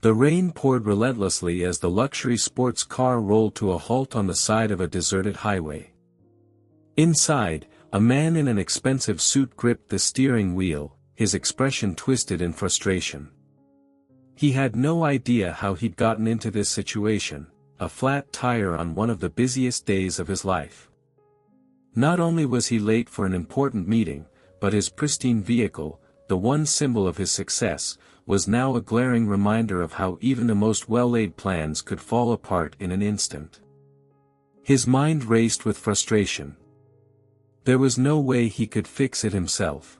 The rain poured relentlessly as the luxury sports car rolled to a halt on the side of a deserted highway. Inside, a man in an expensive suit gripped the steering wheel, his expression twisted in frustration. He had no idea how he'd gotten into this situation, a flat tire on one of the busiest days of his life. Not only was he late for an important meeting, but his pristine vehicle, the one symbol of his success, was now a glaring reminder of how even the most well-laid plans could fall apart in an instant. His mind raced with frustration. There was no way he could fix it himself.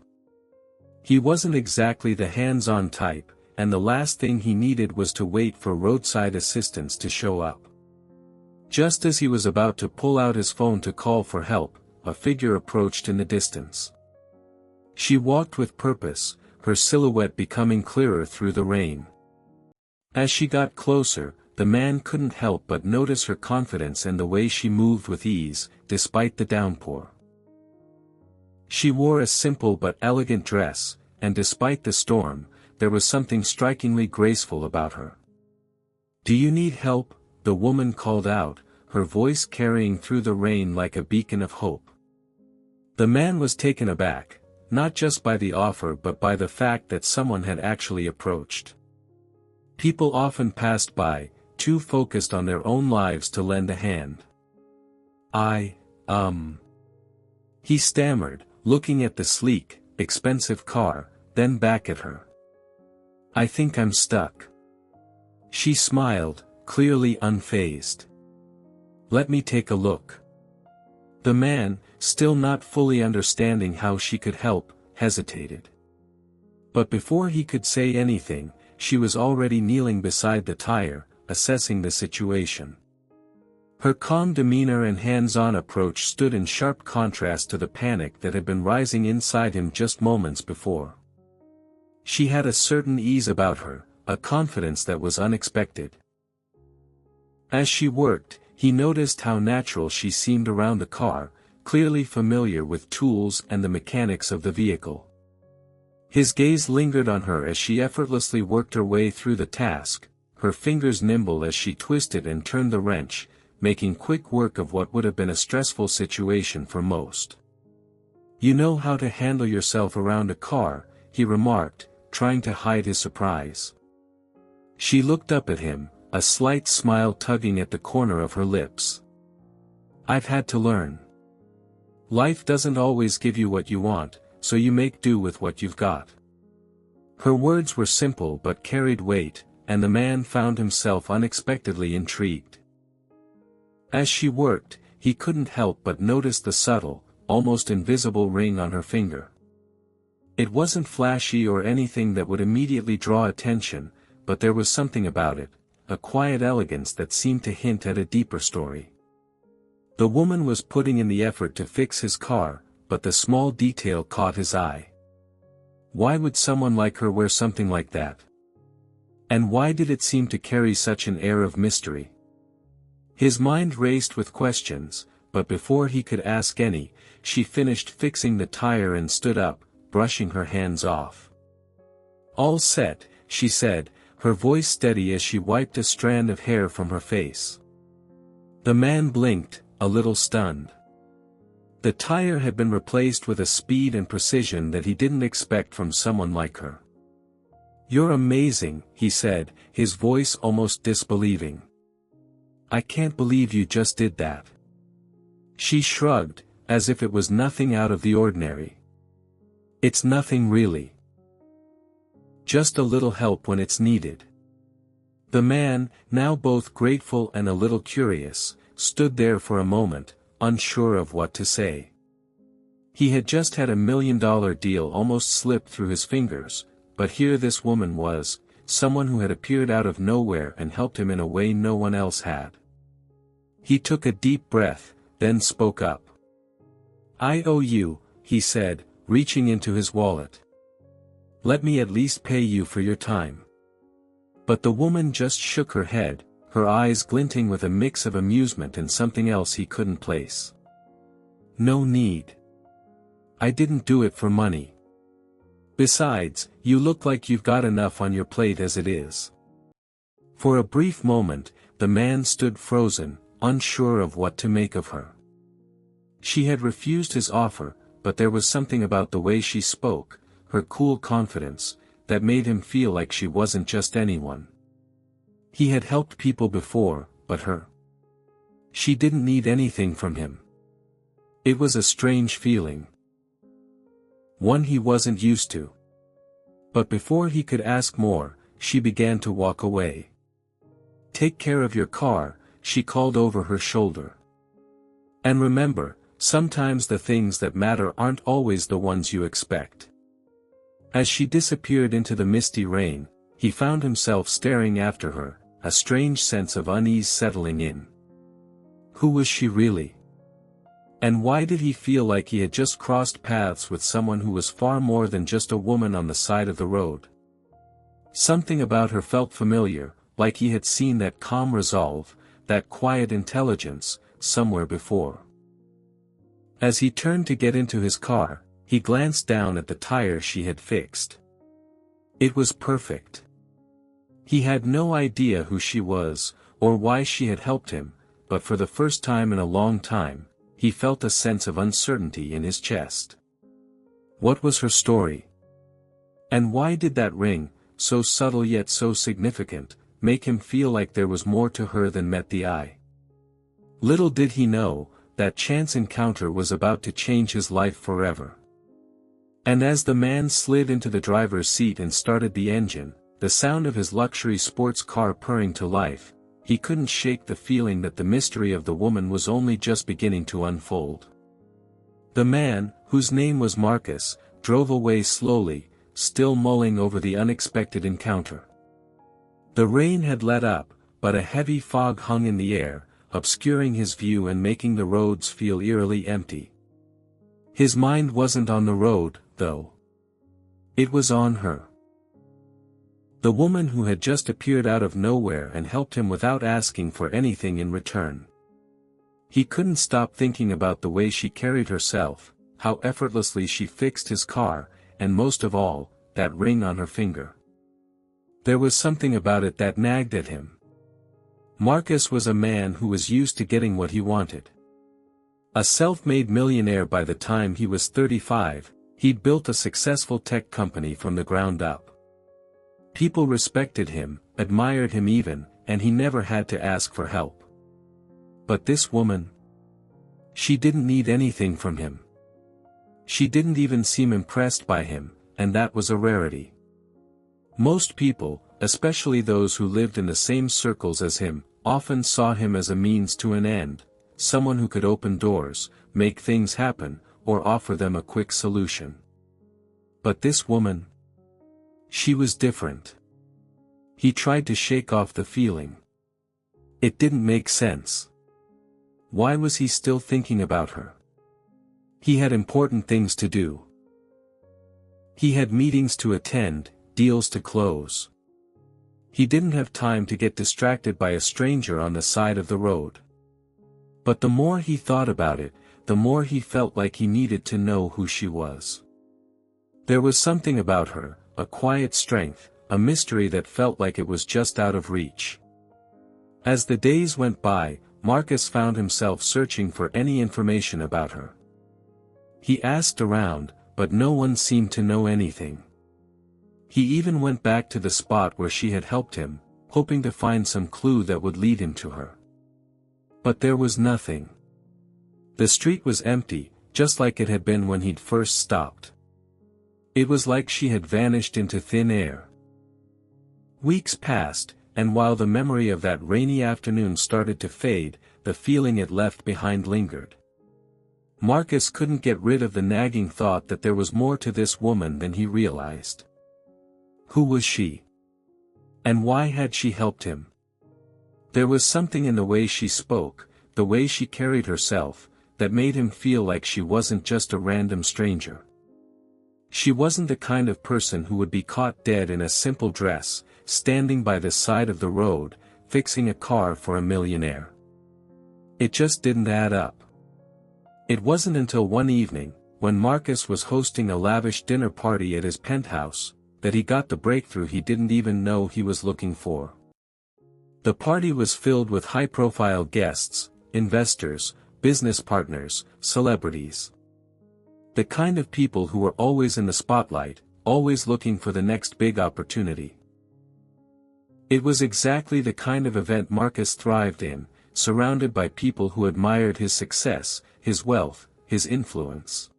He wasn't exactly the hands-on type, and the last thing he needed was to wait for roadside assistance to show up. Just as he was about to pull out his phone to call for help, a figure approached in the distance. She walked with purpose, her silhouette becoming clearer through the rain. As she got closer, the man couldn't help but notice her confidence and the way she moved with ease, despite the downpour. She wore a simple but elegant dress, and despite the storm, there was something strikingly graceful about her. "Do you need help?" the woman called out, her voice carrying through the rain like a beacon of hope. The man was taken aback, not just by the offer but by the fact that someone had actually approached. People often passed by, too focused on their own lives to lend a hand. He stammered, looking at the sleek, expensive car, then back at her. "I think I'm stuck." She smiled, clearly unfazed. "Let me take a look." The man, still not fully understanding how she could help, hesitated. But before he could say anything, she was already kneeling beside the tire, assessing the situation. Her calm demeanor and hands-on approach stood in sharp contrast to the panic that had been rising inside him just moments before. She had a certain ease about her, a confidence that was unexpected. As she worked, he noticed how natural she seemed around the car, clearly familiar with tools and the mechanics of the vehicle. His gaze lingered on her as she effortlessly worked her way through the task, her fingers nimble as she twisted and turned the wrench, making quick work of what would have been a stressful situation for most. "You know how to handle yourself around a car," he remarked, trying to hide his surprise. She looked up at him, a slight smile tugging at the corner of her lips. "I've had to learn. Life doesn't always give you what you want, so you make do with what you've got." Her words were simple but carried weight, and the man found himself unexpectedly intrigued. As she worked, he couldn't help but notice the subtle, almost invisible ring on her finger. It wasn't flashy or anything that would immediately draw attention, but there was something about it, a quiet elegance that seemed to hint at a deeper story. The woman was putting in the effort to fix his car, but the small detail caught his eye. Why would someone like her wear something like that? And why did it seem to carry such an air of mystery? His mind raced with questions, but before he could ask any, she finished fixing the tire and stood up, brushing her hands off. "All set," she said, her voice steady as she wiped a strand of hair from her face. The man blinked, a little stunned. The tire had been replaced with a speed and precision that he didn't expect from someone like her. "You're amazing," he said, his voice almost disbelieving. "I can't believe you just did that." She shrugged, as if it was nothing out of the ordinary. "It's nothing really. Just a little help when it's needed." The man, now both grateful and a little curious, stood there for a moment, unsure of what to say. He had just had $1 million deal almost slip through his fingers, but here this woman was, someone who had appeared out of nowhere and helped him in a way no one else had. He took a deep breath, then spoke up. "I owe you," he said, reaching into his wallet. "Let me at least pay you for your time." But the woman just shook her head, her eyes glinting with a mix of amusement and something else he couldn't place. "No need. I didn't do it for money. Besides, you look like you've got enough on your plate as it is." For a brief moment, the man stood frozen, unsure of what to make of her. She had refused his offer, but there was something about the way she spoke, her cool confidence, that made him feel like she wasn't just anyone. He had helped people before, but her. She didn't need anything from him. It was a strange feeling. One he wasn't used to. But before he could ask more, she began to walk away. "Take care of your car," she called over her shoulder. "And remember, sometimes the things that matter aren't always the ones you expect." As she disappeared into the misty rain, he found himself staring after her, a strange sense of unease settling in. Who was she really? And why did he feel like he had just crossed paths with someone who was far more than just a woman on the side of the road? Something about her felt familiar, like he had seen that calm resolve, that quiet intelligence, somewhere before. As he turned to get into his car, he glanced down at the tire she had fixed. It was perfect. He had no idea who she was, or why she had helped him, but for the first time in a long time, he felt a sense of uncertainty in his chest. What was her story? And why did that ring, so subtle yet so significant, make him feel like there was more to her than met the eye? Little did he know, that chance encounter was about to change his life forever. And as the man slid into the driver's seat and started the engine, the sound of his luxury sports car purring to life, he couldn't shake the feeling that the mystery of the woman was only just beginning to unfold. The man, whose name was Marcus, drove away slowly, still mulling over the unexpected encounter. The rain had let up, but a heavy fog hung in the air, obscuring his view and making the roads feel eerily empty. His mind wasn't on the road, though. It was on her. The woman who had just appeared out of nowhere and helped him without asking for anything in return. He couldn't stop thinking about the way she carried herself, how effortlessly she fixed his car, and most of all, that ring on her finger. There was something about it that nagged at him. Marcus was a man who was used to getting what he wanted. A self-made millionaire by the time he was 35, he'd built a successful tech company from the ground up. People respected him, admired him even, and he never had to ask for help. But this woman? She didn't need anything from him. She didn't even seem impressed by him, and that was a rarity. Most people, especially those who lived in the same circles as him, often saw him as a means to an end, someone who could open doors, make things happen, or offer them a quick solution. But this woman? She was different. He tried to shake off the feeling. It didn't make sense. Why was he still thinking about her? He had important things to do. He had meetings to attend, deals to close. He didn't have time to get distracted by a stranger on the side of the road. But the more he thought about it, the more he felt like he needed to know who she was. There was something about her, a quiet strength, a mystery that felt like it was just out of reach. As the days went by, Marcus found himself searching for any information about her. He asked around, but no one seemed to know anything. He even went back to the spot where she had helped him, hoping to find some clue that would lead him to her. But there was nothing. The street was empty, just like it had been when he'd first stopped. It was like she had vanished into thin air. Weeks passed, and while the memory of that rainy afternoon started to fade, the feeling it left behind lingered. Marcus couldn't get rid of the nagging thought that there was more to this woman than he realized. Who was she? And why had she helped him? There was something in the way she spoke, the way she carried herself, that made him feel like she wasn't just a random stranger. She wasn't the kind of person who would be caught dead in a simple dress, standing by the side of the road, fixing a car for a millionaire. It just didn't add up. It wasn't until one evening, when Marcus was hosting a lavish dinner party at his penthouse, that he got the breakthrough he didn't even know he was looking for. The party was filled with high-profile guests, investors, business partners, celebrities. The kind of people who were always in the spotlight, always looking for the next big opportunity. It was exactly the kind of event Marcus thrived in, surrounded by people who admired his success, his wealth, his influence.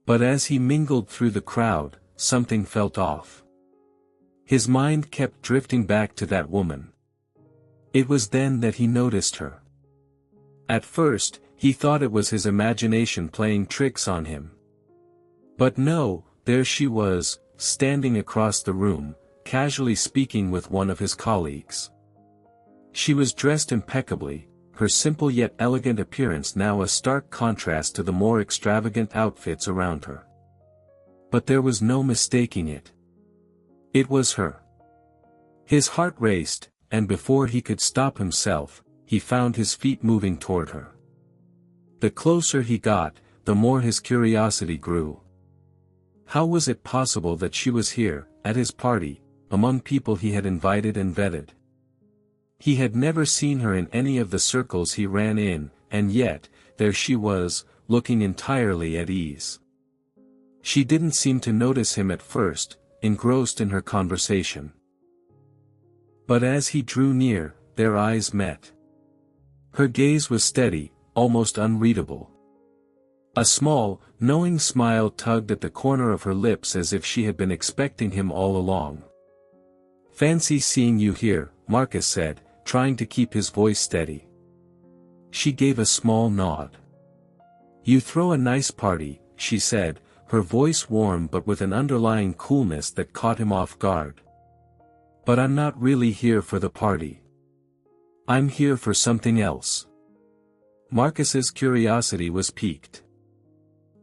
But as he mingled through the crowd, something felt off. His mind kept drifting back to that woman. It was then that he noticed her. At first, he thought it was his imagination playing tricks on him. But no, there she was, standing across the room, casually speaking with one of his colleagues. She was dressed impeccably, her simple yet elegant appearance now a stark contrast to the more extravagant outfits around her. But there was no mistaking it. It was her. His heart raced, and before he could stop himself, he found his feet moving toward her. The closer he got, the more his curiosity grew. How was it possible that she was here, at his party, among people he had invited and vetted? He had never seen her in any of the circles he ran in, and yet, there she was, looking entirely at ease. She didn't seem to notice him at first, engrossed in her conversation. But as he drew near, their eyes met. Her gaze was steady, almost unreadable. A small, knowing smile tugged at the corner of her lips as if she had been expecting him all along. "Fancy seeing you here," Marcus said, trying to keep his voice steady. She gave a small nod. "You throw a nice party," she said, her voice warm but with an underlying coolness that caught him off guard. "But I'm not really here for the party. I'm here for something else." Marcus's curiosity was piqued.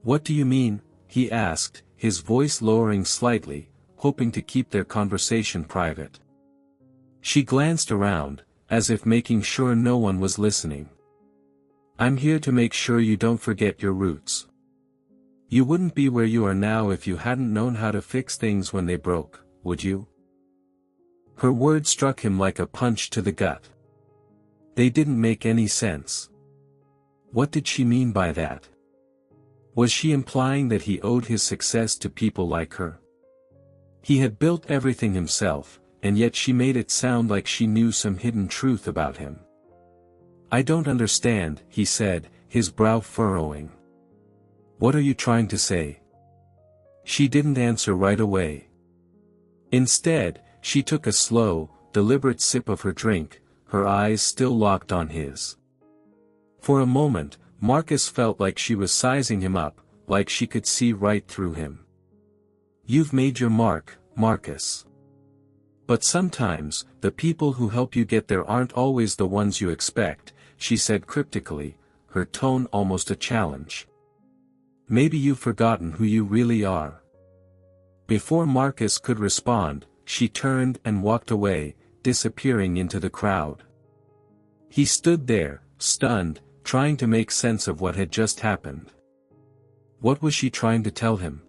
"What do you mean?" he asked, his voice lowering slightly, hoping to keep their conversation private. She glanced around, as if making sure no one was listening. "I'm here to make sure you don't forget your roots. You wouldn't be where you are now if you hadn't known how to fix things when they broke, would you?" Her words struck him like a punch to the gut. They didn't make any sense. What did she mean by that? Was she implying that he owed his success to people like her? He had built everything himself, and yet she made it sound like she knew some hidden truth about him. "I don't understand," he said, his brow furrowing. "What are you trying to say?" She didn't answer right away. Instead, she took a slow, deliberate sip of her drink, her eyes still locked on his. For a moment, Marcus felt like she was sizing him up, like she could see right through him. "You've made your mark, Marcus. But sometimes, the people who help you get there aren't always the ones you expect," she said cryptically, her tone almost a challenge. "Maybe you've forgotten who you really are." Before Marcus could respond, she turned and walked away, disappearing into the crowd. He stood there, stunned, trying to make sense of what had just happened. What was she trying to tell him?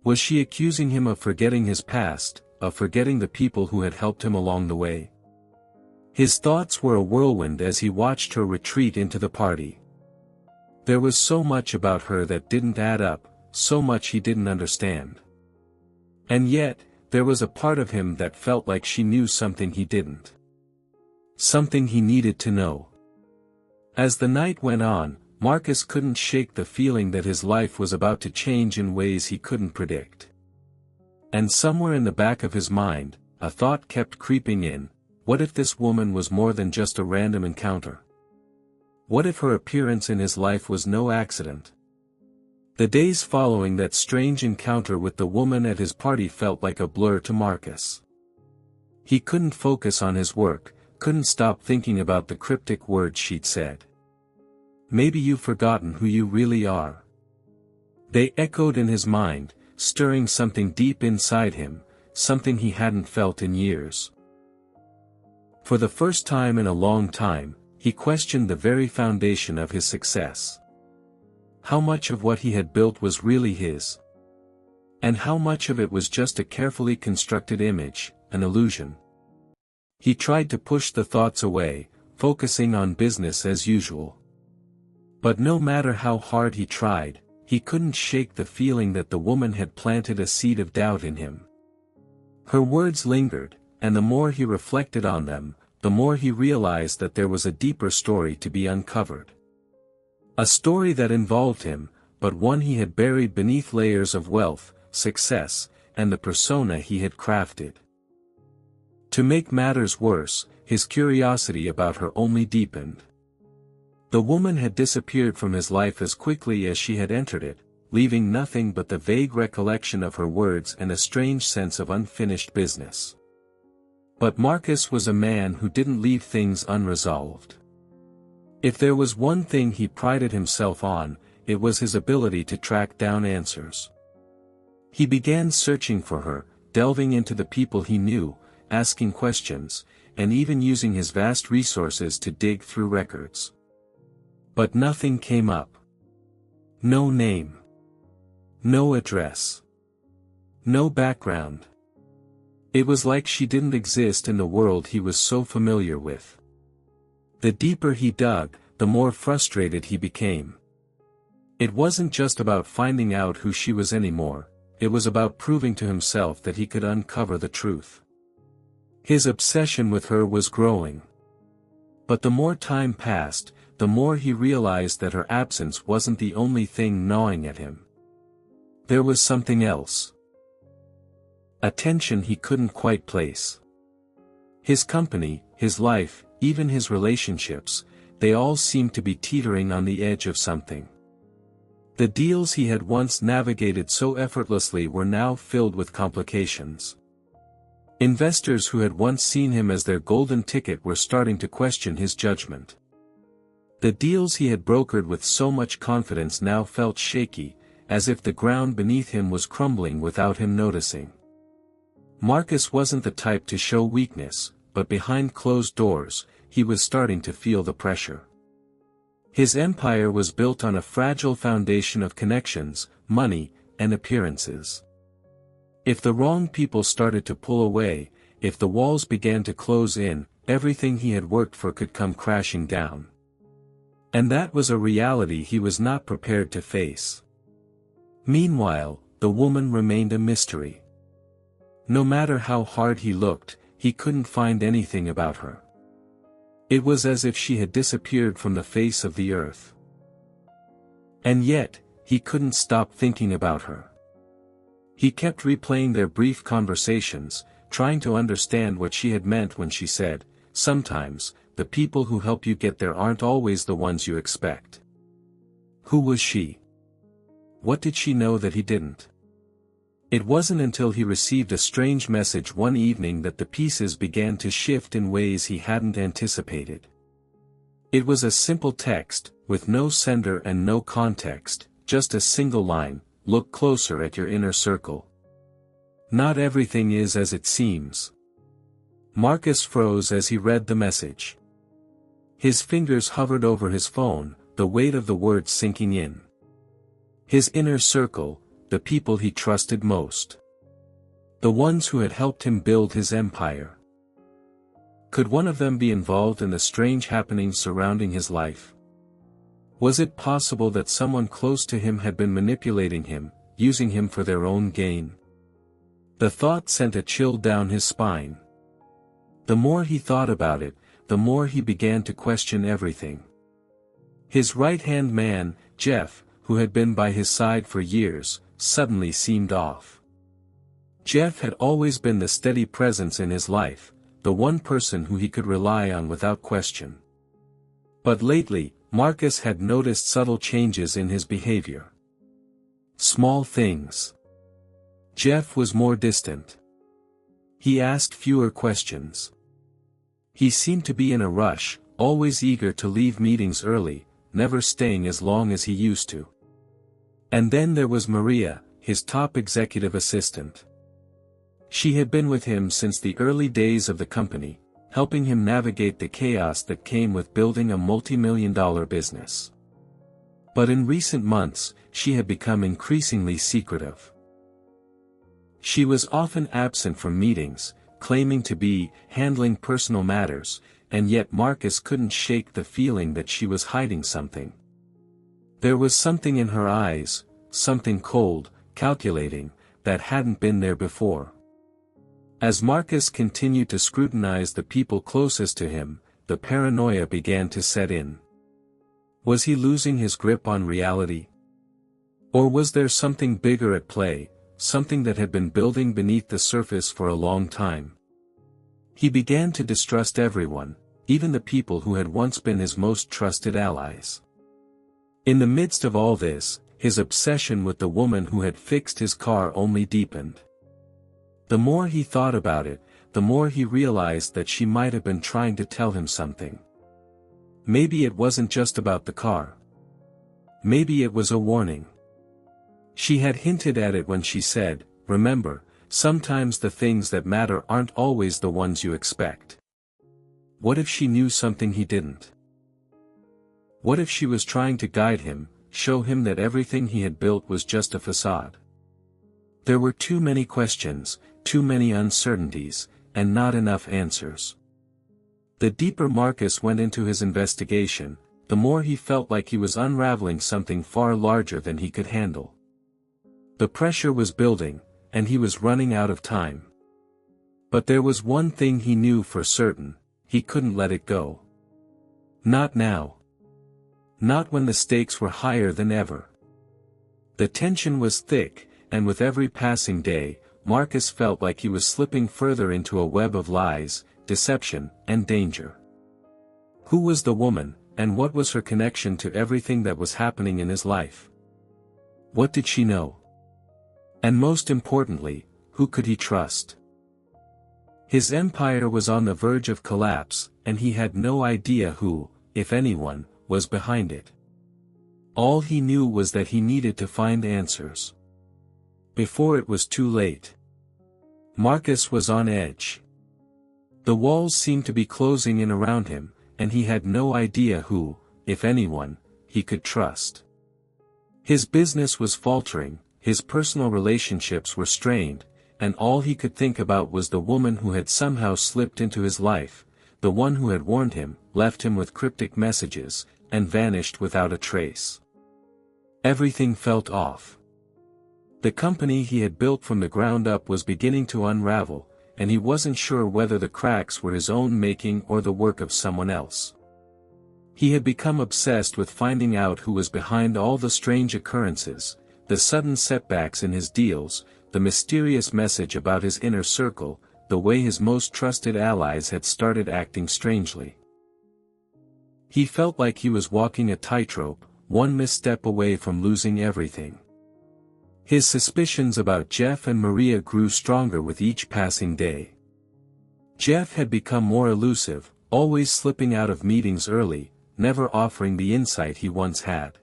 Was she accusing him of forgetting his past, of forgetting the people who had helped him along the way? His thoughts were a whirlwind as he watched her retreat into the party. There was so much about her that didn't add up, so much he didn't understand. And yet, there was a part of him that felt like she knew something he didn't. Something he needed to know. As the night went on, Marcus couldn't shake the feeling that his life was about to change in ways he couldn't predict. And somewhere in the back of his mind, a thought kept creeping in: what if this woman was more than just a random encounter? What if her appearance in his life was no accident? The days following that strange encounter with the woman at his party felt like a blur to Marcus. He couldn't focus on his work, couldn't stop thinking about the cryptic words she'd said. "Maybe you've forgotten who you really are." They echoed in his mind, stirring something deep inside him, something he hadn't felt in years. For the first time in a long time, he questioned the very foundation of his success. How much of what he had built was really his? And how much of it was just a carefully constructed image, an illusion? He tried to push the thoughts away, focusing on business as usual. But no matter how hard he tried, he couldn't shake the feeling that the woman had planted a seed of doubt in him. Her words lingered, and the more he reflected on them, the more he realized that there was a deeper story to be uncovered. A story that involved him, but one he had buried beneath layers of wealth, success, and the persona he had crafted. To make matters worse, his curiosity about her only deepened. The woman had disappeared from his life as quickly as she had entered it, leaving nothing but the vague recollection of her words and a strange sense of unfinished business. But Marcus was a man who didn't leave things unresolved. If there was one thing he prided himself on, it was his ability to track down answers. He began searching for her, delving into the people he knew, asking questions, and even using his vast resources to dig through records. But nothing came up. No name. No address. No background. It was like she didn't exist in the world he was so familiar with. The deeper he dug, the more frustrated he became. It wasn't just about finding out who she was anymore, it was about proving to himself that he could uncover the truth. His obsession with her was growing. But the more time passed, the more he realized that her absence wasn't the only thing gnawing at him. There was something else. A tension he couldn't quite place. His company, his life, even his relationships, they all seemed to be teetering on the edge of something. The deals he had once navigated so effortlessly were now filled with complications. Investors who had once seen him as their golden ticket were starting to question his judgment. The deals he had brokered with so much confidence now felt shaky, as if the ground beneath him was crumbling without him noticing. Marcus wasn't the type to show weakness, but behind closed doors, he was starting to feel the pressure. His empire was built on a fragile foundation of connections, money, and appearances. If the wrong people started to pull away, if the walls began to close in, everything he had worked for could come crashing down. And that was a reality he was not prepared to face. Meanwhile, the woman remained a mystery. No matter how hard he looked, he couldn't find anything about her. It was as if she had disappeared from the face of the earth. And yet, he couldn't stop thinking about her. He kept replaying their brief conversations, trying to understand what she had meant when she said, "Sometimes, the people who help you get there aren't always the ones you expect." Who was she? What did she know that he didn't? It wasn't until he received a strange message one evening that the pieces began to shift in ways he hadn't anticipated. It was a simple text, with no sender and no context, just a single line: "Look closer at your inner circle. Not everything is as it seems." Marcus froze as he read the message. His fingers hovered over his phone, the weight of the words sinking in. His inner circle, the people he trusted most. The ones who had helped him build his empire. Could one of them be involved in the strange happenings surrounding his life? Was it possible that someone close to him had been manipulating him, using him for their own gain? The thought sent a chill down his spine. The more he thought about it, the more he began to question everything. His right-hand man, Jeff, who had been by his side for years, suddenly seemed off. Jeff had always been the steady presence in his life, the one person who he could rely on without question. But lately, Marcus had noticed subtle changes in his behavior. Small things. Jeff was more distant. He asked fewer questions. He seemed to be in a rush, always eager to leave meetings early, never staying as long as he used to. And then there was Maria, his top executive assistant. She had been with him since the early days of the company, helping him navigate the chaos that came with building a multi-million-dollar business. But in recent months, she had become increasingly secretive. She was often absent from meetings, claiming to be handling personal matters, and yet Marcus couldn't shake the feeling that she was hiding something. There was something in her eyes, something cold, calculating, that hadn't been there before. As Marcus continued to scrutinize the people closest to him, the paranoia began to set in. Was he losing his grip on reality? Or was there something bigger at play, something that had been building beneath the surface for a long time? He began to distrust everyone, even the people who had once been his most trusted allies. In the midst of all this, his obsession with the woman who had fixed his car only deepened. The more he thought about it, the more he realized that she might have been trying to tell him something. Maybe it wasn't just about the car. Maybe it was a warning. She had hinted at it when she said, "Remember, sometimes the things that matter aren't always the ones you expect." What if she knew something he didn't? What if she was trying to guide him, show him that everything he had built was just a facade? There were too many questions, too many uncertainties, and not enough answers. The deeper Marcus went into his investigation, the more he felt like he was unraveling something far larger than he could handle. The pressure was building, and he was running out of time. But there was one thing he knew for certain: he couldn't let it go. Not now. Not when the stakes were higher than ever. The tension was thick, and with every passing day, Marcus felt like he was slipping further into a web of lies, deception, and danger. Who was the woman, and what was her connection to everything that was happening in his life? What did she know? And most importantly, who could he trust? His empire was on the verge of collapse, and he had no idea who, if anyone, was behind it. All he knew was that he needed to find answers before it was too late. Marcus was on edge. The walls seemed to be closing in around him, and he had no idea who, if anyone, he could trust. His business was faltering, his personal relationships were strained, and all he could think about was the woman who had somehow slipped into his life, the one who had warned him, left him with cryptic messages, and vanished without a trace. Everything felt off. The company he had built from the ground up was beginning to unravel, and he wasn't sure whether the cracks were his own making or the work of someone else. He had become obsessed with finding out who was behind all the strange occurrences, the sudden setbacks in his deals, the mysterious message about his inner circle, the way his most trusted allies had started acting strangely. He felt like he was walking a tightrope, one misstep away from losing everything. His suspicions about Jeff and Maria grew stronger with each passing day. Jeff had become more elusive, always slipping out of meetings early, never offering the insight he once had.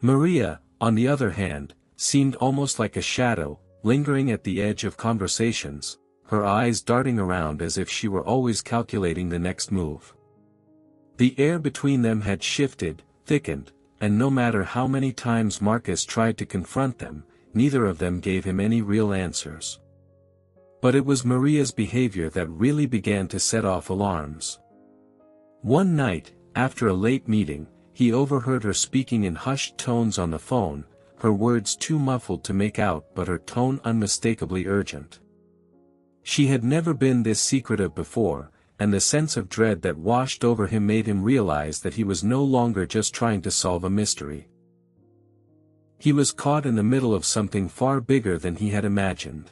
Maria, on the other hand, seemed almost like a shadow, lingering at the edge of conversations, her eyes darting around as if she were always calculating the next move. The air between them had shifted, thickened, and no matter how many times Marcus tried to confront them, neither of them gave him any real answers. But it was Maria's behavior that really began to set off alarms. One night, after a late meeting, he overheard her speaking in hushed tones on the phone, her words too muffled to make out but her tone unmistakably urgent. She had never been this secretive before, and the sense of dread that washed over him made him realize that he was no longer just trying to solve a mystery. He was caught in the middle of something far bigger than he had imagined.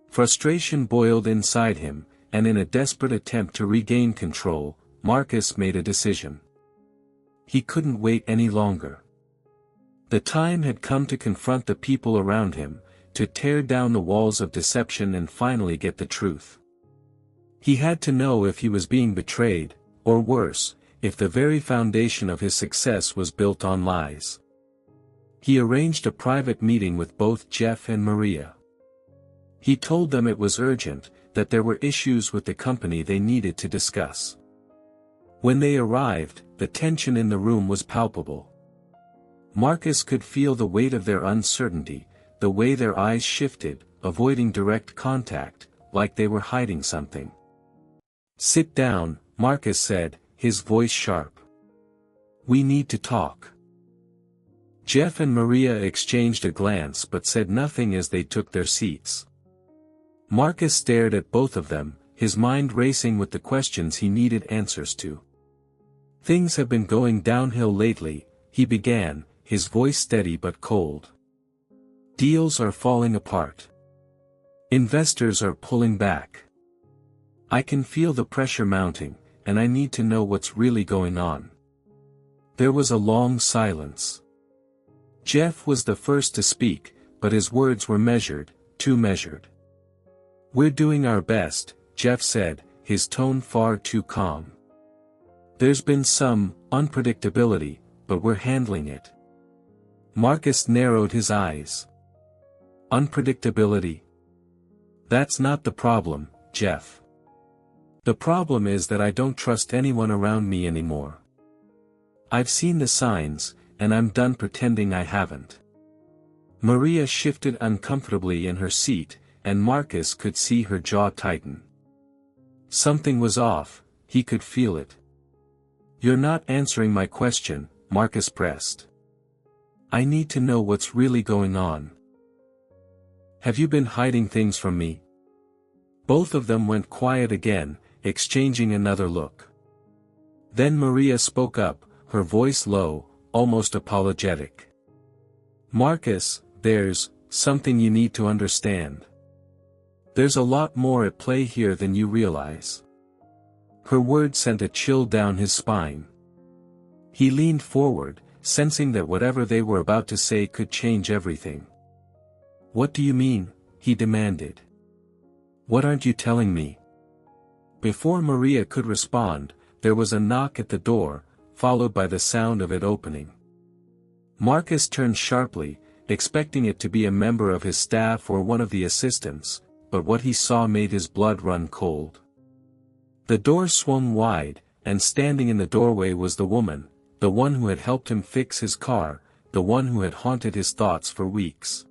Frustration boiled inside him, and in a desperate attempt to regain control, Marcus made a decision. He couldn't wait any longer. The time had come to confront the people around him, to tear down the walls of deception and finally get the truth. He had to know if he was being betrayed, or worse, if the very foundation of his success was built on lies. He arranged a private meeting with both Jeff and Maria. He told them it was urgent, that there were issues with the company they needed to discuss. When they arrived, the tension in the room was palpable. Marcus could feel the weight of their uncertainty, the way their eyes shifted, avoiding direct contact, like they were hiding something. "Sit down," Marcus said, his voice sharp. "We need to talk." Jeff and Maria exchanged a glance but said nothing as they took their seats. Marcus stared at both of them, his mind racing with the questions he needed answers to. "Things have been going downhill lately," he began, his voice steady but cold. "Deals are falling apart. Investors are pulling back. I can feel the pressure mounting, and I need to know what's really going on." There was a long silence. Jeff was the first to speak, but his words were measured, too measured. "We're doing our best," Jeff said, his tone far too calm. "There's been some unpredictability, but we're handling it." Marcus narrowed his eyes. "Unpredictability? That's not the problem, Jeff. The problem is that I don't trust anyone around me anymore. I've seen the signs, and I'm done pretending I haven't." Maria shifted uncomfortably in her seat, and Marcus could see her jaw tighten. Something was off, he could feel it. "You're not answering my question," Marcus pressed. "I need to know what's really going on. Have you been hiding things from me?" Both of them went quiet again, exchanging another look. Then Maria spoke up, her voice low, almost apologetic. "Marcus, there's something you need to understand. There's a lot more at play here than you realize." Her words sent a chill down his spine. He leaned forward, sensing that whatever they were about to say could change everything. "What do you mean?" he demanded. "What aren't you telling me?" Before Maria could respond, there was a knock at the door, followed by the sound of it opening. Marcus turned sharply, expecting it to be a member of his staff or one of the assistants, but what he saw made his blood run cold. The door swung wide, and standing in the doorway was the woman, the one who had helped him fix his car, the one who had haunted his thoughts for weeks.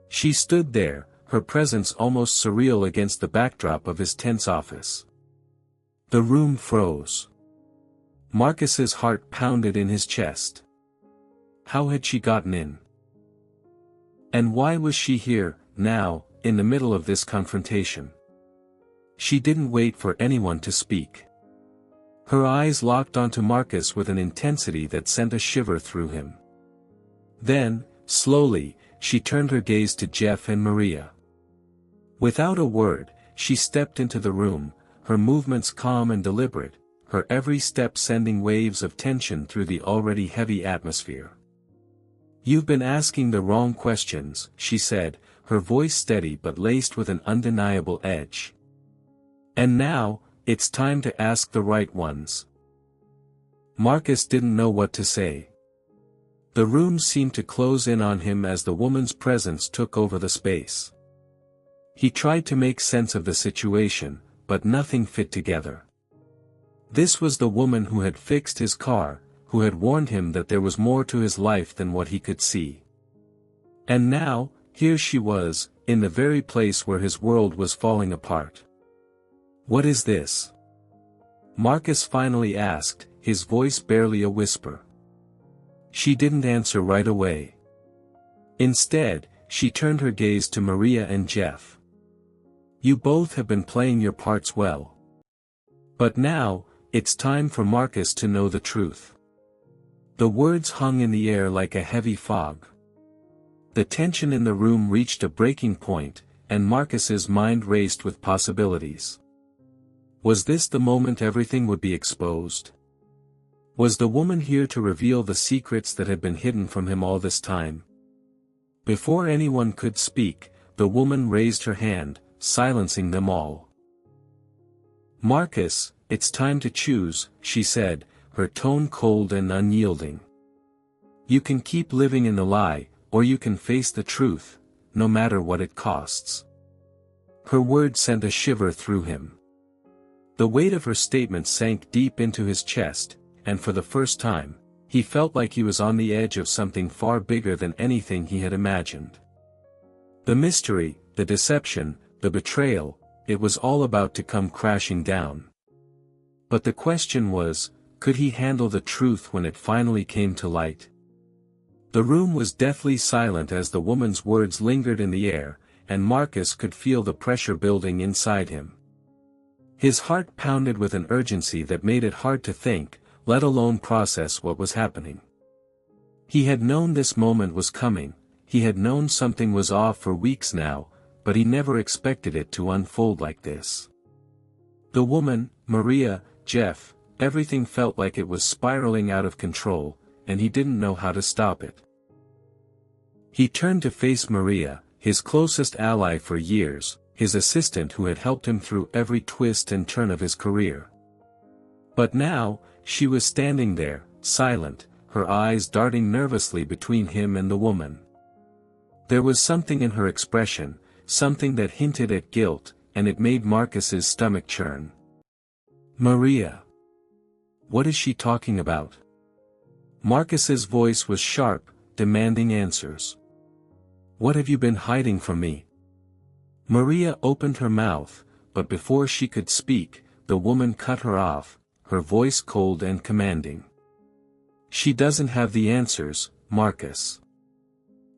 She stood there, her presence almost surreal against the backdrop of his tense office. The room froze. Marcus's heart pounded in his chest. How had she gotten in? And why was she here, now, in the middle of this confrontation? She didn't wait for anyone to speak. Her eyes locked onto Marcus with an intensity that sent a shiver through him. Then, slowly, she turned her gaze to Jeff and Maria. Without a word, she stepped into the room, her movements calm and deliberate, her every step sending waves of tension through the already heavy atmosphere. "You've been asking the wrong questions," she said, her voice steady but laced with an undeniable edge. "And now, it's time to ask the right ones." Marcus didn't know what to say. The room seemed to close in on him as the woman's presence took over the space. He tried to make sense of the situation, but nothing fit together. This was the woman who had fixed his car, who had warned him that there was more to his life than what he could see. And now, here she was, in the very place where his world was falling apart. "What is this?" Marcus finally asked, his voice barely a whisper. She didn't answer right away. Instead, she turned her gaze to Maria and Jeff. "You both have been playing your parts well. But now, it's time for Marcus to know the truth." The words hung in the air like a heavy fog. The tension in the room reached a breaking point, and Marcus's mind raced with possibilities. Was this the moment everything would be exposed? Was the woman here to reveal the secrets that had been hidden from him all this time? Before anyone could speak, the woman raised her hand, silencing them all. "Marcus, it's time to choose," she said, her tone cold and unyielding. "You can keep living in the lie, or you can face the truth, no matter what it costs." Her words sent a shiver through him. The weight of her statement sank deep into his chest, and for the first time, he felt like he was on the edge of something far bigger than anything he had imagined. The mystery, the deception, the betrayal, it was all about to come crashing down. But the question was, could he handle the truth when it finally came to light? The room was deathly silent as the woman's words lingered in the air, and Marcus could feel the pressure building inside him. His heart pounded with an urgency that made it hard to think, let alone process what was happening. He had known this moment was coming, he had known something was off for weeks now, but he never expected it to unfold like this. The woman, Maria, Jeff, everything felt like it was spiraling out of control, and he didn't know how to stop it. He turned to face Maria, his closest ally for years, his assistant who had helped him through every twist and turn of his career. But now, she was standing there, silent, her eyes darting nervously between him and the woman. There was something in her expression, something that hinted at guilt, and it made Marcus's stomach churn. Maria. What is she talking about? Marcus's voice was sharp, demanding answers. What have you been hiding from me? Maria opened her mouth, but before she could speak, the woman cut her off, her voice cold and commanding. She doesn't have the answers, Marcus.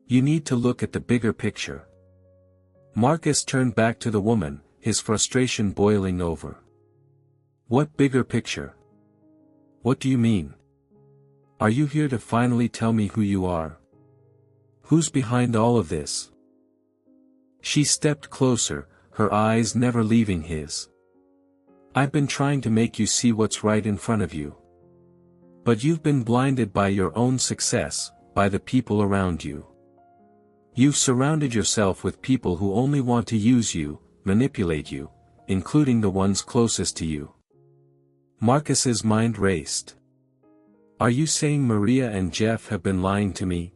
You need to look at the bigger picture. Marcus turned back to the woman, his frustration boiling over. What bigger picture? What do you mean? Are you here to finally tell me who you are? Who's behind all of this? She stepped closer, her eyes never leaving his. I've been trying to make you see what's right in front of you. But you've been blinded by your own success, by the people around you. You've surrounded yourself with people who only want to use you, manipulate you, including the ones closest to you. Marcus's mind raced. Are you saying Maria and Jeff have been lying to me?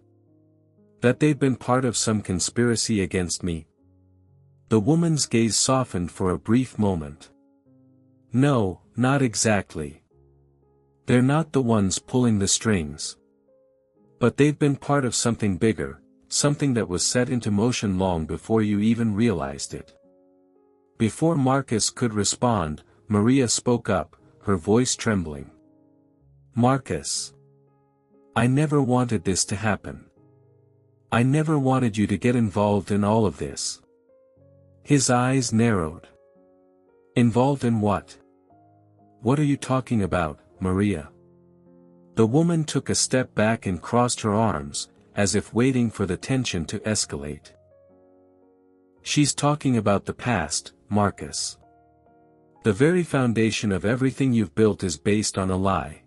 That they've been part of some conspiracy against me? The woman's gaze softened for a brief moment. No, not exactly. They're not the ones pulling the strings. But they've been part of something bigger, something that was set into motion long before you even realized it. Before Marcus could respond, Maria spoke up, her voice trembling. Marcus. I never wanted this to happen. I never wanted you to get involved in all of this. His eyes narrowed. Involved in what? What are you talking about, Maria? The woman took a step back and crossed her arms, as if waiting for the tension to escalate. She's talking about the past, Marcus. The very foundation of everything you've built is based on a lie.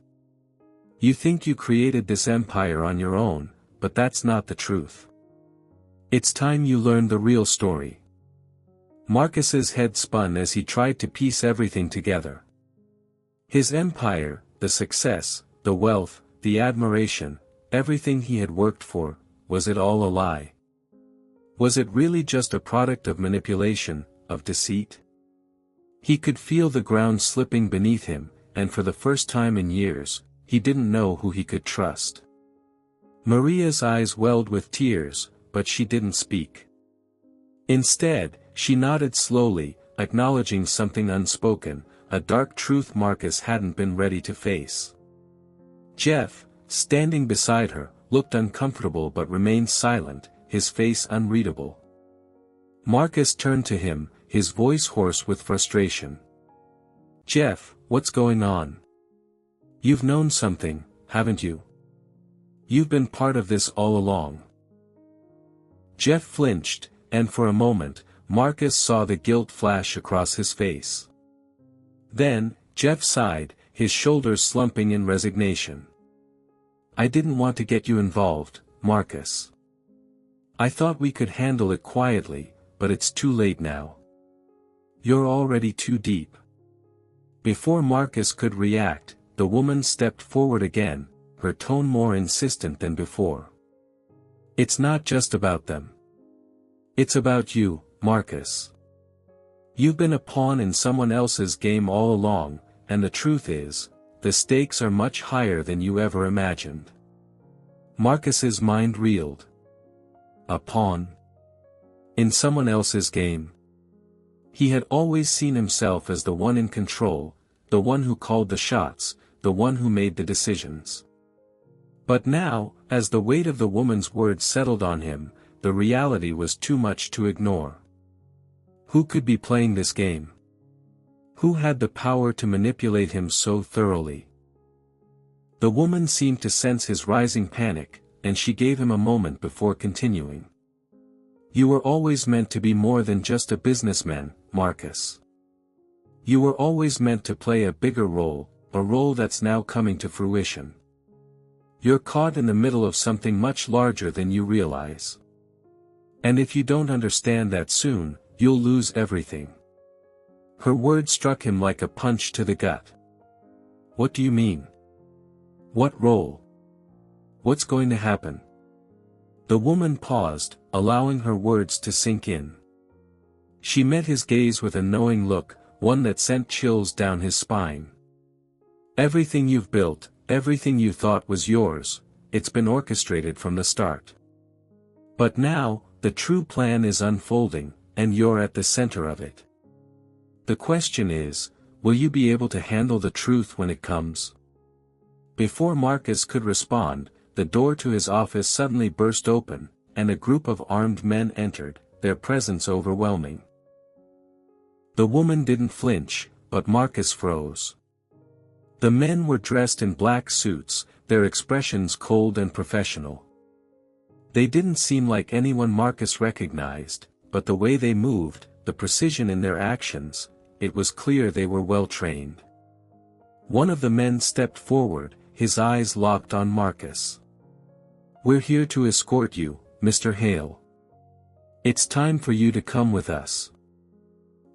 You think you created this empire on your own, but that's not the truth. It's time you learned the real story. Marcus's head spun as he tried to piece everything together. His empire, the success, the wealth, the admiration, everything he had worked for, was it all a lie? Was it really just a product of manipulation, of deceit? He could feel the ground slipping beneath him, and for the first time in years, he didn't know who he could trust. Maria's eyes welled with tears, but she didn't speak. Instead, she nodded slowly, acknowledging something unspoken, a dark truth Marcus hadn't been ready to face. Jeff, standing beside her, looked uncomfortable but remained silent, his face unreadable. Marcus turned to him, his voice hoarse with frustration. Jeff, what's going on? You've known something, haven't you? You've been part of this all along. Jeff flinched, and for a moment, Marcus saw the guilt flash across his face. Then, Jeff sighed, his shoulders slumping in resignation. I didn't want to get you involved, Marcus. I thought we could handle it quietly, but it's too late now. You're already too deep. Before Marcus could react, the woman stepped forward again, her tone more insistent than before. It's not just about them. It's about you, Marcus. You've been a pawn in someone else's game all along, and the truth is, the stakes are much higher than you ever imagined. Marcus's mind reeled. A pawn? In someone else's game? He had always seen himself as the one in control, the one who called the shots, the one who made the decisions. But now, as the weight of the woman's words settled on him, the reality was too much to ignore. Who could be playing this game? Who had the power to manipulate him so thoroughly? The woman seemed to sense his rising panic, and she gave him a moment before continuing. You were always meant to be more than just a businessman, Marcus. You were always meant to play a bigger role, a role that's now coming to fruition. You're caught in the middle of something much larger than you realize. And if you don't understand that soon, you'll lose everything. Her words struck him like a punch to the gut. What do you mean? What role? What's going to happen? The woman paused, allowing her words to sink in. She met his gaze with a knowing look, one that sent chills down his spine. Everything you've built, everything you thought was yours, it's been orchestrated from the start. But now, the true plan is unfolding, and you're at the center of it. The question is, will you be able to handle the truth when it comes? Before Marcus could respond, the door to his office suddenly burst open, and a group of armed men entered, their presence overwhelming. The woman didn't flinch, but Marcus froze. The men were dressed in black suits, their expressions cold and professional. They didn't seem like anyone Marcus recognized, but the way they moved, the precision in their actions, it was clear they were well trained. One of the men stepped forward, his eyes locked on Marcus. We're here to escort you, Mr. Hale. It's time for you to come with us.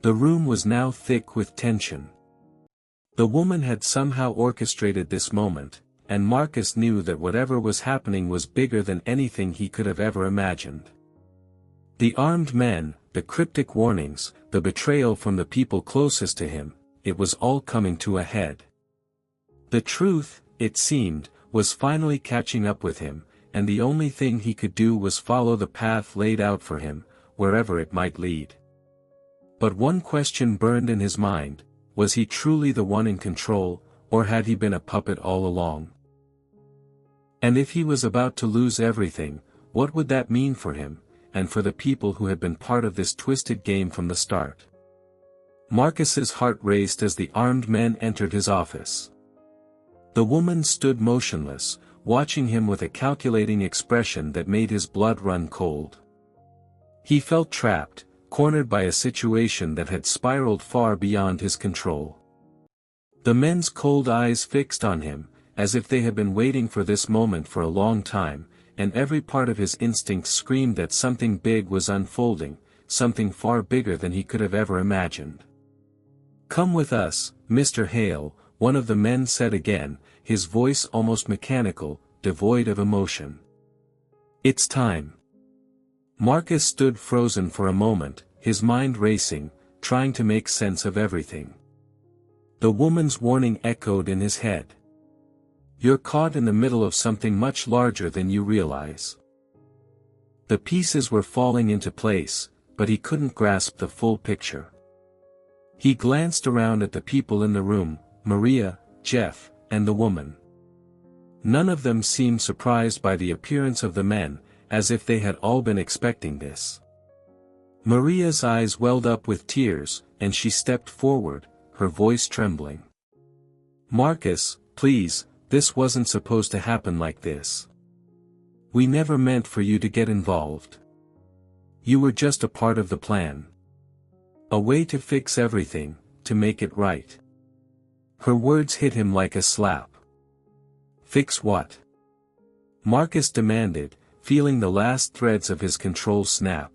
The room was now thick with tension. The woman had somehow orchestrated this moment, and Marcus knew that whatever was happening was bigger than anything he could have ever imagined. The armed men, the cryptic warnings, the betrayal from the people closest to him, it was all coming to a head. The truth, it seemed, was finally catching up with him, and the only thing he could do was follow the path laid out for him, wherever it might lead. But one question burned in his mind: was he truly the one in control, or had he been a puppet all along? And if he was about to lose everything, what would that mean for him, and for the people who had been part of this twisted game from the start? Marcus's heart raced as the armed men entered his office. The woman stood motionless, watching him with a calculating expression that made his blood run cold. He felt trapped, cornered by a situation that had spiraled far beyond his control. The men's cold eyes fixed on him, as if they had been waiting for this moment for a long time, and every part of his instincts screamed that something big was unfolding, something far bigger than he could have ever imagined. Come with us, Mr. Hale, one of the men said again, his voice almost mechanical, devoid of emotion. It's time. Marcus stood frozen for a moment, his mind racing, trying to make sense of everything. The woman's warning echoed in his head. You're caught in the middle of something much larger than you realize. The pieces were falling into place, but he couldn't grasp the full picture. He glanced around at the people in the room, Maria, Jeff, and the woman. None of them seemed surprised by the appearance of the men, as if they had all been expecting this. Maria's eyes welled up with tears, and she stepped forward, her voice trembling. Marcus, please, this wasn't supposed to happen like this. We never meant for you to get involved. You were just a part of the plan. A way to fix everything, to make it right. Her words hit him like a slap. Fix what? Marcus demanded, feeling the last threads of his control snap.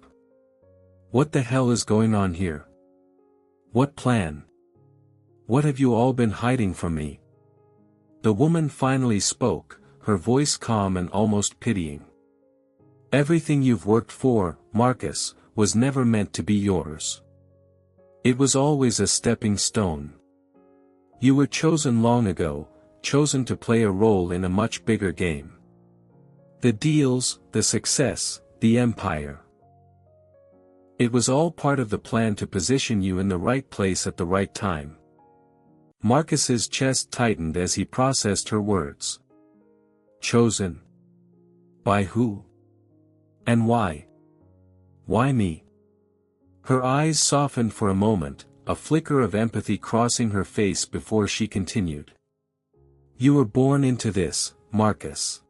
What the hell is going on here? What plan? What have you all been hiding from me? The woman finally spoke, her voice calm and almost pitying. Everything you've worked for, Marcus, was never meant to be yours. It was always a stepping stone. You were chosen long ago, chosen to play a role in a much bigger game. The deals, the success, the empire. It was all part of the plan to position you in the right place at the right time. Marcus's chest tightened as he processed her words. Chosen? By who? And why? Why me? Her eyes softened for a moment, a flicker of empathy crossing her face before she continued. You were born into this, Marcus.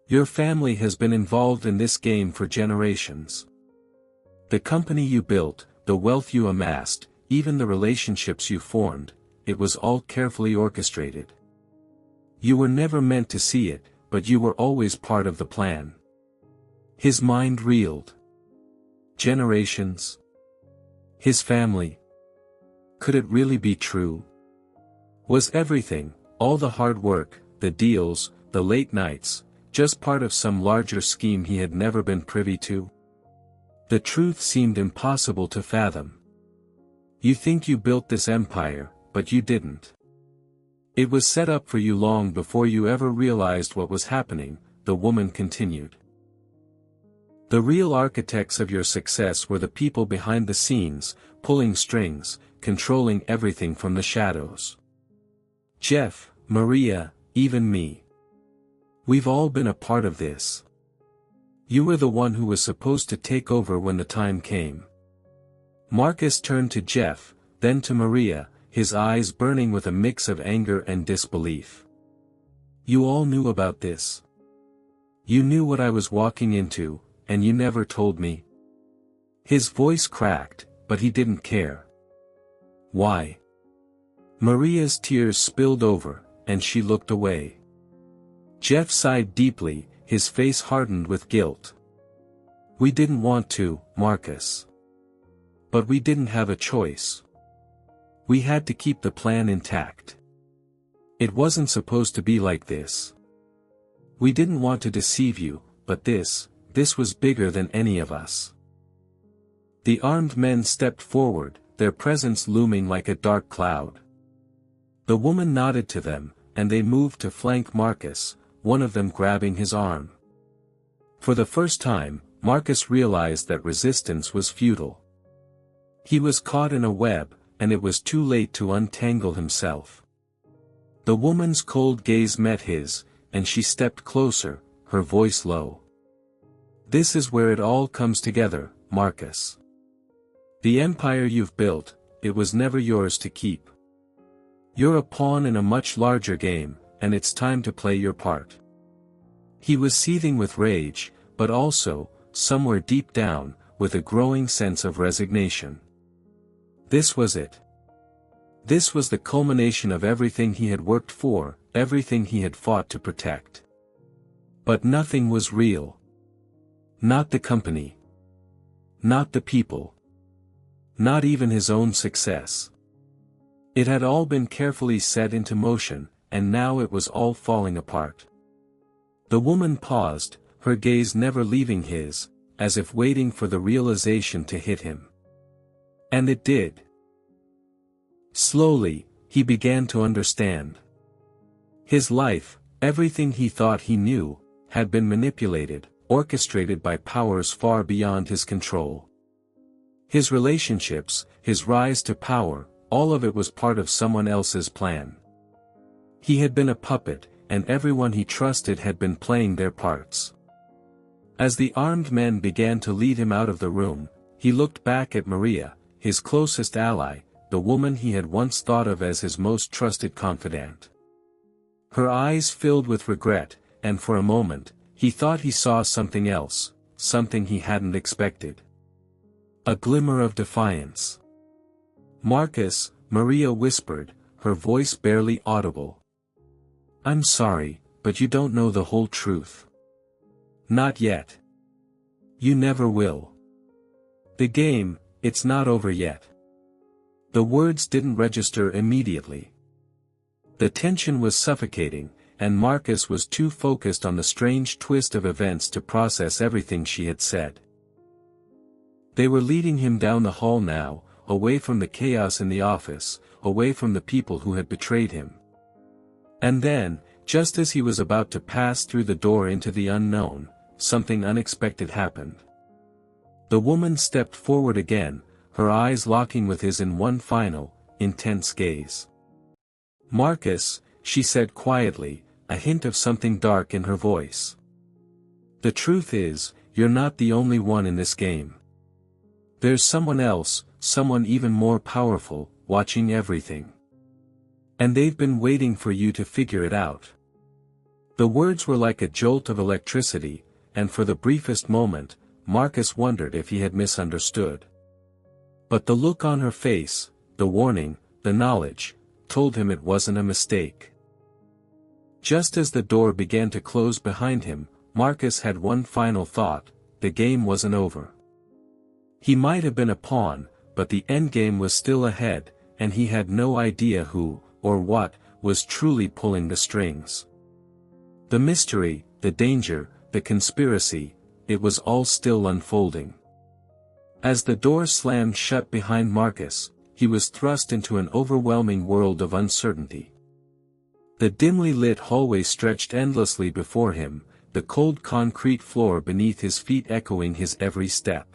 Your family has been involved in this game for generations. The company you built, the wealth you amassed, even the relationships you formed, it was all carefully orchestrated. You were never meant to see it, but you were always part of the plan. His mind reeled. Generations? His family? Could it really be true? Was everything, all the hard work, the deals, the late nights, just part of some larger scheme he had never been privy to? The truth seemed impossible to fathom. You think you built this empire, but you didn't. It was set up for you long before you ever realized what was happening, the woman continued. The real architects of your success were the people behind the scenes, pulling strings, controlling everything from the shadows. Jeff, Maria, even me. We've all been a part of this. You were the one who was supposed to take over when the time came. Marcus turned to Jeff, then to Maria, his eyes burning with a mix of anger and disbelief. You all knew about this. You knew what I was walking into, and you never told me. His voice cracked, but he didn't care. Why? Maria's tears spilled over, and she looked away. Jeff sighed deeply, his face hardened with guilt. We didn't want to, Marcus. But we didn't have a choice. We had to keep the plan intact. It wasn't supposed to be like this. We didn't want to deceive you, but this was bigger than any of us. The armed men stepped forward, their presence looming like a dark cloud. The woman nodded to them, and they moved to flank Marcus, one of them grabbing his arm. For the first time, Marcus realized that resistance was futile. He was caught in a web, and it was too late to untangle himself. The woman's cold gaze met his, and she stepped closer, her voice low. This is where it all comes together, Marcus. The empire you've built, it was never yours to keep. You're a pawn in a much larger game, and it's time to play your part. He was seething with rage, but also, somewhere deep down, with a growing sense of resignation. This was it. This was the culmination of everything he had worked for, everything he had fought to protect. But nothing was real. Not the company. Not the people. Not even his own success. It had all been carefully set into motion, and now it was all falling apart. The woman paused, her gaze never leaving his, as if waiting for the realization to hit him. And it did. Slowly, he began to understand. His life, everything he thought he knew, had been manipulated, orchestrated by powers far beyond his control. His relationships, his rise to power, all of it was part of someone else's plan. He had been a puppet, and everyone he trusted had been playing their parts. As the armed men began to lead him out of the room, he looked back at Maria, his closest ally, the woman he had once thought of as his most trusted confidant. Her eyes filled with regret, and for a moment, he thought he saw something else, something he hadn't expected. A glimmer of defiance. Marcus, Maria whispered, her voice barely audible. I'm sorry, but you don't know the whole truth. Not yet. You never will. The game, it's not over yet. The words didn't register immediately. The tension was suffocating, and Marcus was too focused on the strange twist of events to process everything she had said. They were leading him down the hall now, away from the chaos in the office, away from the people who had betrayed him. And then, just as he was about to pass through the door into the unknown, something unexpected happened. The woman stepped forward again, her eyes locking with his in one final, intense gaze. "Marcus," she said quietly, a hint of something dark in her voice. "The truth is, you're not the only one in this game. There's someone else, someone even more powerful, watching everything. And they've been waiting for you to figure it out." The words were like a jolt of electricity, and for the briefest moment, Marcus wondered if he had misunderstood. But the look on her face, the warning, the knowledge, told him it wasn't a mistake. Just as the door began to close behind him, Marcus had one final thought: the game wasn't over. He might have been a pawn, but the endgame was still ahead, and he had no idea who, or what, was truly pulling the strings. The mystery, the danger, the conspiracy, it was all still unfolding. As the door slammed shut behind Marcus, he was thrust into an overwhelming world of uncertainty. The dimly lit hallway stretched endlessly before him, the cold concrete floor beneath his feet echoing his every step.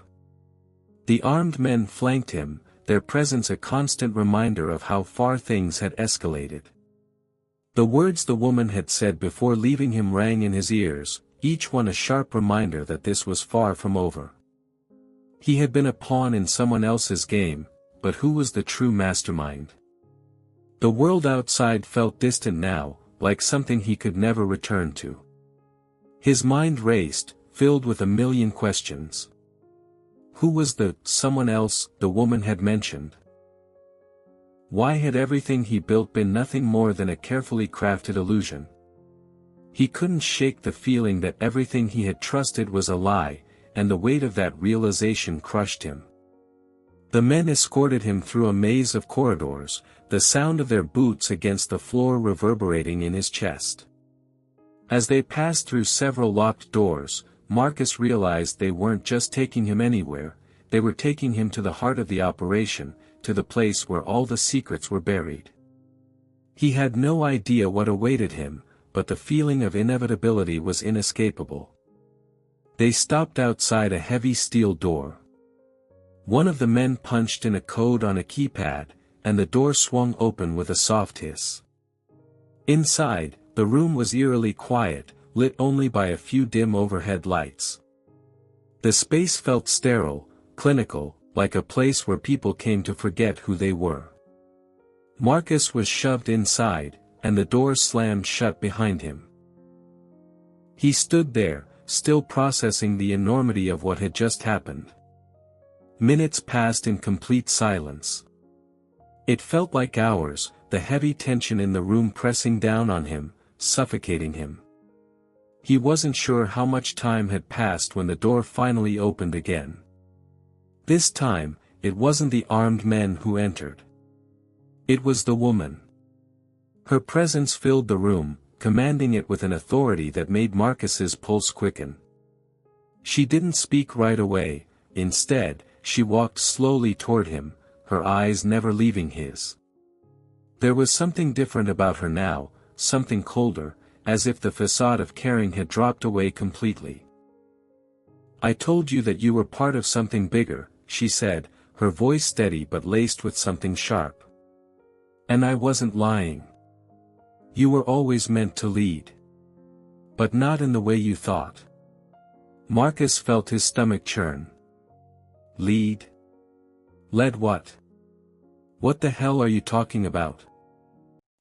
The armed men flanked him, their presence a constant reminder of how far things had escalated. The words the woman had said before leaving him rang in his ears, each one a sharp reminder that this was far from over. He had been a pawn in someone else's game, but who was the true mastermind? The world outside felt distant now, like something he could never return to. His mind raced, filled with a million questions. Who was the someone else the woman had mentioned? Why had everything he built been nothing more than a carefully crafted illusion? He couldn't shake the feeling that everything he had trusted was a lie, and the weight of that realization crushed him. The men escorted him through a maze of corridors, the sound of their boots against the floor reverberating in his chest. As they passed through several locked doors, Marcus realized they weren't just taking him anywhere, they were taking him to the heart of the operation, to the place where all the secrets were buried. He had no idea what awaited him, but the feeling of inevitability was inescapable. They stopped outside a heavy steel door. One of the men punched in a code on a keypad, and the door swung open with a soft hiss. Inside, the room was eerily quiet, lit only by a few dim overhead lights. The space felt sterile, clinical, like a place where people came to forget who they were. Marcus was shoved inside, and the door slammed shut behind him. He stood there, still processing the enormity of what had just happened. Minutes passed in complete silence. It felt like hours, the heavy tension in the room pressing down on him, suffocating him. He wasn't sure how much time had passed when the door finally opened again. This time, it wasn't the armed men who entered. It was the woman. Her presence filled the room, commanding it with an authority that made Marcus's pulse quicken. She didn't speak right away, instead, she walked slowly toward him, her eyes never leaving his. There was something different about her now, something colder, as if the facade of caring had dropped away completely. "I told you that you were part of something bigger," she said, her voice steady but laced with something sharp. "And I wasn't lying. You were always meant to lead. But not in the way you thought." Marcus felt his stomach churn. Lead? Led what? What the hell are you talking about?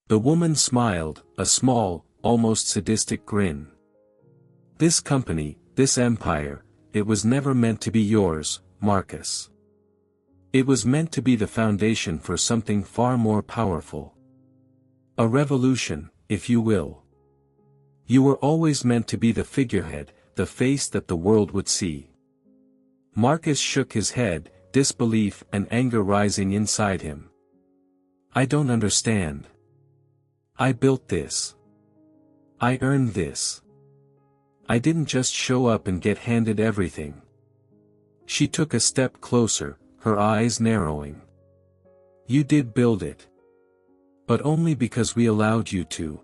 The woman smiled, a small, almost sadistic grin. "This company, this empire, it was never meant to be yours, Marcus. It was meant to be the foundation for something far more powerful. A revolution, if you will. You were always meant to be the figurehead, the face that the world would see." Marcus shook his head, disbelief and anger rising inside him. "I don't understand. I built this. I earned this. I didn't just show up and get handed everything." She took a step closer, her eyes narrowing. "You did build it. But only because we allowed you to.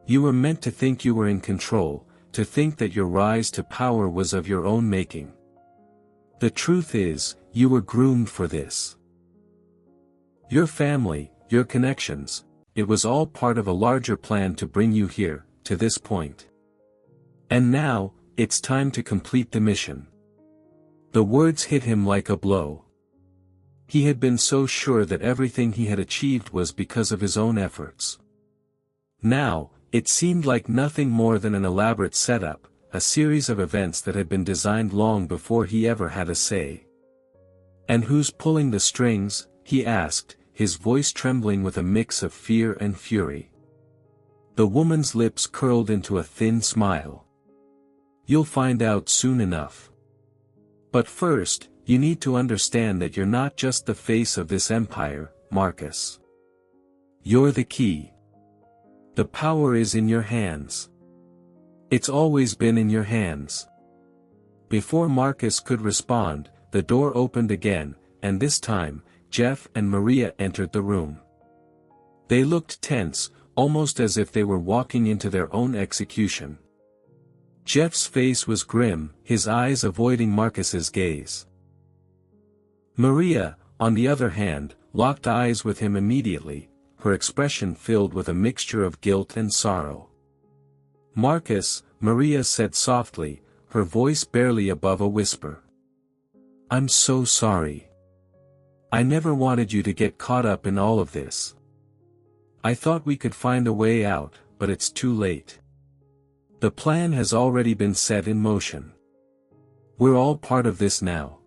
You were meant to think you were in control, to think that your rise to power was of your own making. The truth is, you were groomed for this. Your family, your connections, it was all part of a larger plan to bring you here, to this point. And now, it's time to complete the mission. The words hit him like a blow. He had been so sure that everything he had achieved was because of his own efforts. Now, it seemed like nothing more than an elaborate setup, a series of events that had been designed long before he ever had a say. And who's pulling the strings? He asked, his voice trembling with a mix of fear and fury. The woman's lips curled into a thin smile. You'll find out soon enough. But first, you need to understand that you're not just the face of this empire, Marcus. You're the key. The power is in your hands. It's always been in your hands. Before Marcus could respond, the door opened again, and this time, Jeff and Maria entered the room. They looked tense, almost as if they were walking into their own execution. Jeff's face was grim, his eyes avoiding Marcus's gaze. Maria, on the other hand, locked eyes with him immediately, her expression filled with a mixture of guilt and sorrow. Marcus, Maria said softly, her voice barely above a whisper. I'm so sorry. I never wanted you to get caught up in all of this. I thought we could find a way out, but it's too late. The plan has already been set in motion. We're all part of this now.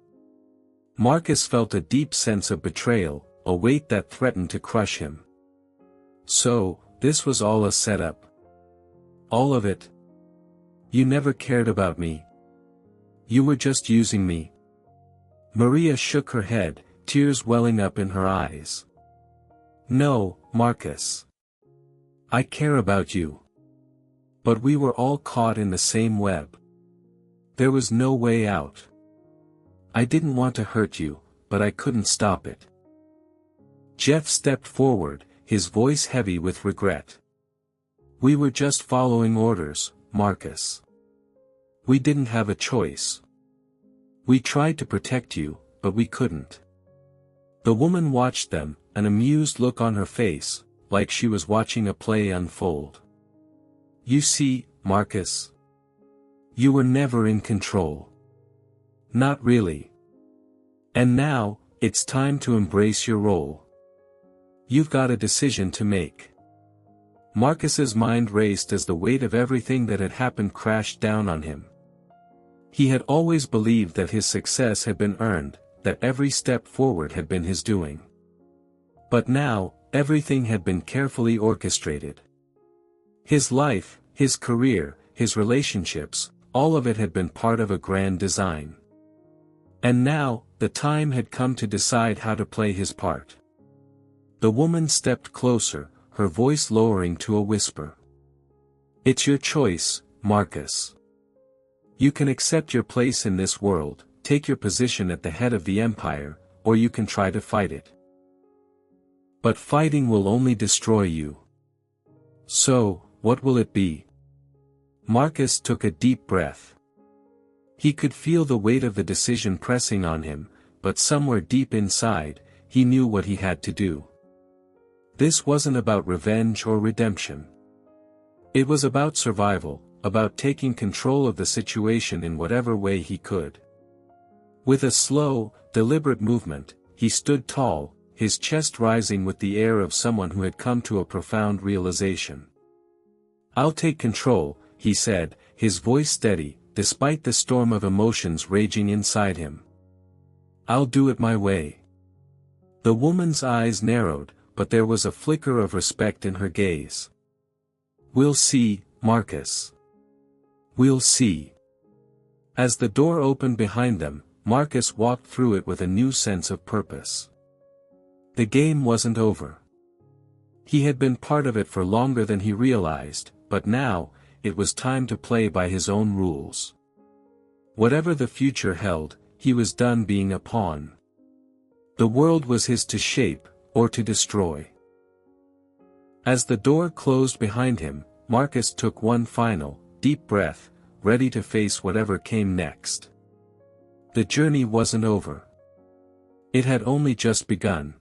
Marcus felt a deep sense of betrayal, a weight that threatened to crush him. So, this was all a setup. All of it. You never cared about me. You were just using me. Maria shook her head, tears welling up in her eyes. No, Marcus. I care about you. But we were all caught in the same web. There was no way out. I didn't want to hurt you, but I couldn't stop it. Jeff stepped forward, his voice heavy with regret. We were just following orders, Marcus. We didn't have a choice. We tried to protect you, but we couldn't. The woman watched them, an amused look on her face, like she was watching a play unfold. You see, Marcus. You were never in control. Not really. And now, it's time to embrace your role. You've got a decision to make. Marcus's mind raced as the weight of everything that had happened crashed down on him. He had always believed that his success had been earned, that every step forward had been his doing. But now, everything had been carefully orchestrated. His life, his career, his relationships, all of it had been part of a grand design. And now, the time had come to decide how to play his part. The woman stepped closer, her voice lowering to a whisper. It's your choice, Marcus. You can accept your place in this world, take your position at the head of the empire, or you can try to fight it. But fighting will only destroy you. So, what will it be? Marcus took a deep breath. He could feel the weight of the decision pressing on him, but somewhere deep inside, he knew what he had to do. This wasn't about revenge or redemption. It was about survival, about taking control of the situation in whatever way he could. With a slow, deliberate movement, he stood tall, his chest rising with the air of someone who had come to a profound realization. I'll take control, he said, his voice steady, despite the storm of emotions raging inside him. I'll do it my way. The woman's eyes narrowed, but there was a flicker of respect in her gaze. We'll see, Marcus. We'll see. As the door opened behind them, Marcus walked through it with a new sense of purpose. The game wasn't over. He had been part of it for longer than he realized, but now, it was time to play by his own rules. Whatever the future held, he was done being a pawn. The world was his to shape, or to destroy. As the door closed behind him, Marcus took one final, deep breath, ready to face whatever came next. The journey wasn't over. It had only just begun.